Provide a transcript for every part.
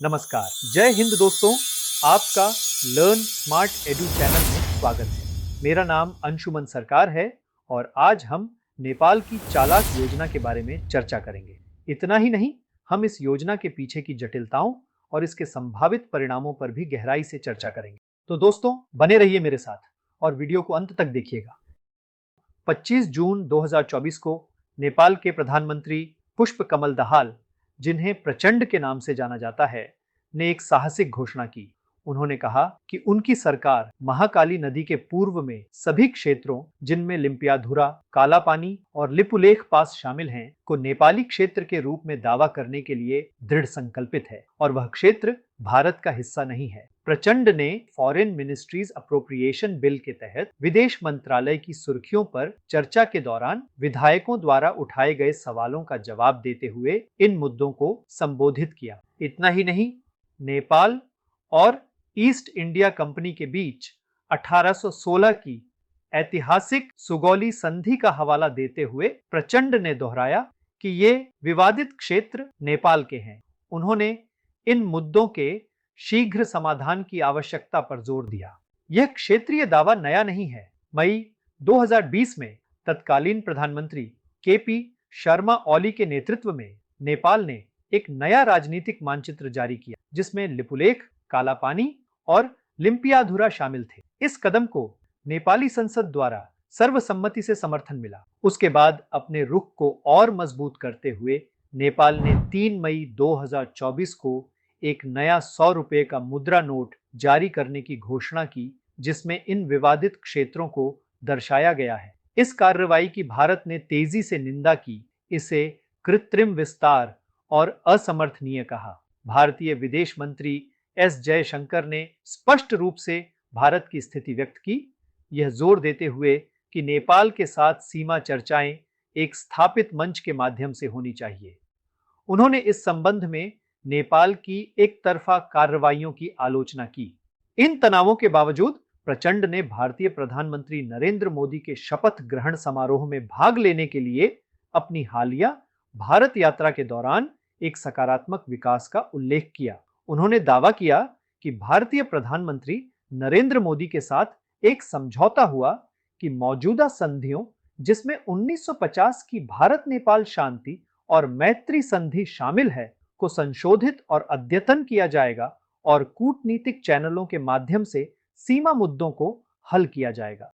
नमस्कार, जय हिंद दोस्तों। आपका लर्न स्मार्ट एडू चैनल में स्वागत है। मेरा नाम अंशुमन सरकार है और आज हम नेपाल की चालाक योजना के बारे में चर्चा करेंगे। इतना ही नहीं, हम इस योजना के पीछे की जटिलताओं और इसके संभावित परिणामों पर भी गहराई से चर्चा करेंगे। तो दोस्तों, बने रहिए मेरे साथ और वीडियो को अंत तक देखिएगा। 25 जून 2024 को नेपाल के प्रधानमंत्री पुष्प कमल दहाल, जिन्हें प्रचंड के नाम से जाना जाता है, ने एक साहसिक घोषणा की। उन्होंने कहा कि उनकी सरकार महाकाली नदी के पूर्व में सभी क्षेत्रों, जिनमें लिम्पियाधुरा, काला पानी और लिपुलेख पास शामिल हैं, को नेपाली क्षेत्र के रूप में दावा करने के लिए दृढ़ संकल्पित है और वह क्षेत्र भारत का हिस्सा नहीं है। प्रचंड ने फॉरेन मिनिस्ट्रीज अप्रोप्रिएशन बिल के तहत विदेश मंत्रालय की सुर्खियों पर चर्चा के दौरान विधायकों द्वारा उठाए गए सवालों का जवाब देते हुए इन मुद्दों को संबोधित किया। इतना ही नहीं, नेपाल और ईस्ट इंडिया कंपनी के बीच 1816 की ऐतिहासिक सुगौली संधि का हवाला देते हुए प्रचंड ने दोहराया कि ये विवादित क्षेत्र नेपाल के हैं। उन्होंने इन मुद्दों के शीघ्र समाधान की आवश्यकता पर जोर दिया। यह क्षेत्रीय दावा नया नहीं है। मई 2020 में तत्कालीन प्रधानमंत्री केपी शर्मा ओली के नेतृत्व में नेपाल ने एक नया राजनीतिक मानचित्र जारी किया, जिसमें लिपुलेख, काला पानी और लिम्पियाधुरा शामिल थे। इस कदम को नेपाली संसद द्वारा सर्वसम्मति से समर्थन मिला। उसके बाद अपने रुख को और मजबूत करते हुए नेपाल ने 3 मई 2024 को एक नया 100 रुपए का मुद्रा नोट जारी करने की घोषणा की, जिसमें इन विवादित क्षेत्रों को दर्शाया गया है। इस कार्रवाई की भारत ने तेजी से निंदा की, इसे कृत्रिम विस्तार और असमर्थनीय कहा। भारतीय विदेश मंत्री एस जयशंकर ने स्पष्ट रूप से भारत की स्थिति व्यक्त की, यह जोर देते हुए कि नेपाल के साथ सीमा चर्चाएं एक स्थापित मंच के माध्यम से होनी चाहिए। उन्होंने इस संबंध में नेपाल की एक तरफा कार्रवाइयों की आलोचना की। इन तनावों के बावजूद प्रचंड ने भारतीय प्रधानमंत्री नरेंद्र मोदी के शपथ ग्रहण समारोह में भाग लेने के लिए अपनी हालिया भारत यात्रा के दौरान एक सकारात्मक विकास का उल्लेख किया। उन्होंने दावा किया कि भारतीय प्रधानमंत्री नरेंद्र मोदी के साथ एक समझौता हुआ कि मौजूदा संधियों, जिसमें 1950 की भारत नेपाल शांति और मैत्री संधि शामिल है, को संशोधित और अद्यतन किया जाएगा और कूटनीतिक चैनलों के माध्यम से सीमा मुद्दों को हल किया जाएगा।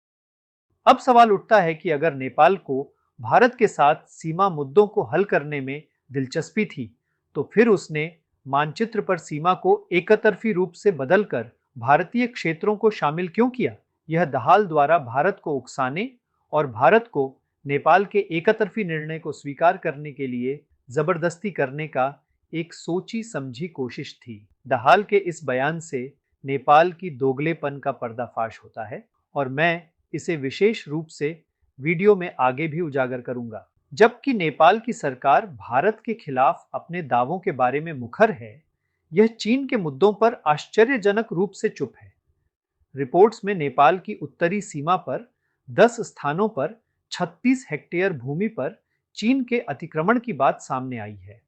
अब सवाल उठता है कि अगर नेपाल को भारत के साथ सीमा मुद्दों को हल करने में दिलचस्पी थी, तो फिर उसने मानचित्र पर सीमा को एकतरफी रूप से बदलकर भारतीय क्षेत्रों को शामिल क्यों किया? यह दहाल द्वारा भारत को उकसाने और भारत को नेपाल के एकतरफी निर्णय को स्वीकार करने के लिए जबरदस्ती करने का एक सोची समझी कोशिश थी। दहाल के इस बयान से नेपाल की दोगलेपन का पर्दाफाश होता है और मैं इसे विशेष रूप से वीडियो में आगे भी उजागर करूंगा। जबकि नेपाल की सरकार भारत के खिलाफ अपने दावों के बारे में मुखर है, यह चीन के मुद्दों पर आश्चर्यजनक रूप से चुप है। रिपोर्ट्स में नेपाल की उत्तरी सीमा पर 10 स्थानों पर 36 हेक्टेयर भूमि पर चीन के अतिक्रमण की बात सामने आई है।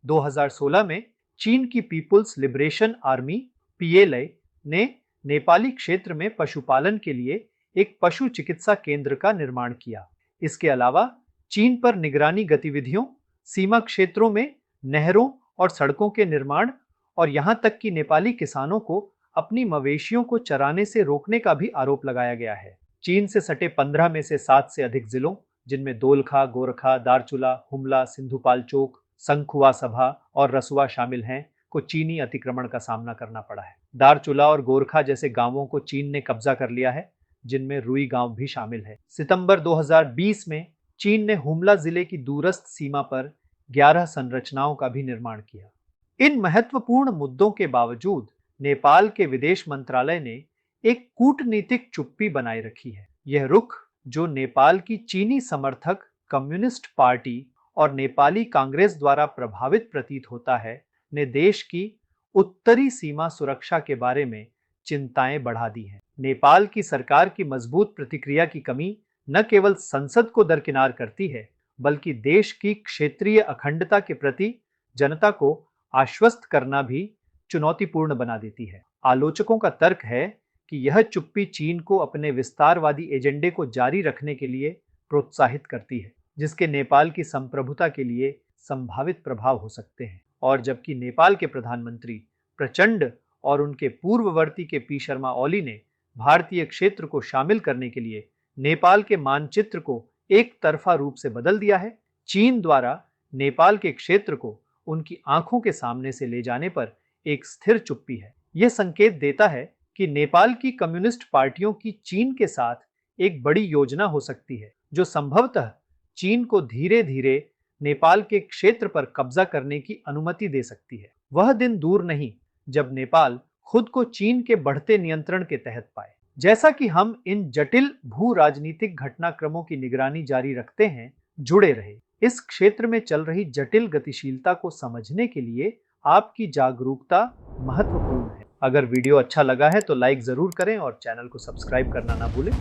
2016 में चीन की पीपुल्स लिबरेशन आर्मी पीएलए ने नेपाली क्षेत्र में पशुपालन के लिए एक पशु चिकित्सा केंद्र का निर्माण किया। इसके अलावा चीन पर निगरानी गतिविधियों, सीमा क्षेत्रों में नहरों और सड़कों के निर्माण और यहां तक कि नेपाली किसानों को अपनी मवेशियों को चराने से रोकने का भी आरोप लगाया गया है। चीन से सटे 15 में से 7 से अधिक जिलों, जिनमें दोलखा, गोरखा, दार्चुला, हुमला, सिंधुपाल्चोक, संखुआ सभा और रसुआ शामिल हैं, को चीनी अतिक्रमण का सामना करना पड़ा है। दार्चुला और गोरखा जैसे गांवों को चीन ने कब्जा कर लिया है, जिनमें रुई गांव भी शामिल है। सितंबर 2020 में चीन ने हुमला जिले की दूरस्थ सीमा पर 11 संरचनाओं का भी निर्माण किया। इन महत्वपूर्ण मुद्दों के बावजूद नेपाल के विदेश मंत्रालय ने एक कूटनीतिक चुप्पी बनाए रखी है। यह रुख, जो नेपाल की चीनी समर्थक कम्युनिस्ट पार्टी और नेपाली कांग्रेस द्वारा प्रभावित प्रतीत होता है, ने देश की उत्तरी सीमा सुरक्षा के बारे में चिंताएं बढ़ा दी हैं। नेपाल की सरकार की मजबूत प्रतिक्रिया की कमी न केवल संसद को दरकिनार करती है, बल्कि देश की क्षेत्रीय अखंडता के प्रति जनता को आश्वस्त करना भी चुनौतीपूर्ण बना देती है। आलोचकों का तर्क है कि यह चुप्पी चीन को अपने विस्तारवादी एजेंडे को जारी रखने के लिए प्रोत्साहित करती है, जिसके नेपाल की संप्रभुता के लिए संभावित प्रभाव हो सकते हैं। और जबकि नेपाल के प्रधानमंत्री प्रचंड और उनके पूर्ववर्ती के पी शर्मा ओली ने भारतीय क्षेत्र को शामिल करने के लिए नेपाल के मानचित्र को एक तरफा रूप से बदल दिया है, चीन द्वारा नेपाल के क्षेत्र को उनकी आंखों के सामने से ले जाने पर एक स्थिर चुप्पी है। यह संकेत देता है कि नेपाल की कम्युनिस्ट पार्टियों की चीन के साथ एक बड़ी योजना हो सकती है, जो संभवतः चीन को धीरे धीरे नेपाल के क्षेत्र पर कब्जा करने की अनुमति दे सकती है। वह दिन दूर नहीं जब नेपाल खुद को चीन के बढ़ते नियंत्रण के तहत पाए। जैसा कि हम इन जटिल भू राजनीतिक घटनाक्रमों की निगरानी जारी रखते हैं, जुड़े रहे। इस क्षेत्र में चल रही जटिल गतिशीलता को समझने के लिए आपकी जागरूकता महत्वपूर्ण है। अगर वीडियो अच्छा लगा है तो लाइक जरूर करें और चैनल को सब्सक्राइब करना ना भूलें।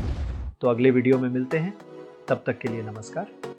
तो अगले वीडियो में मिलते हैं, तब तक के लिए नमस्कार।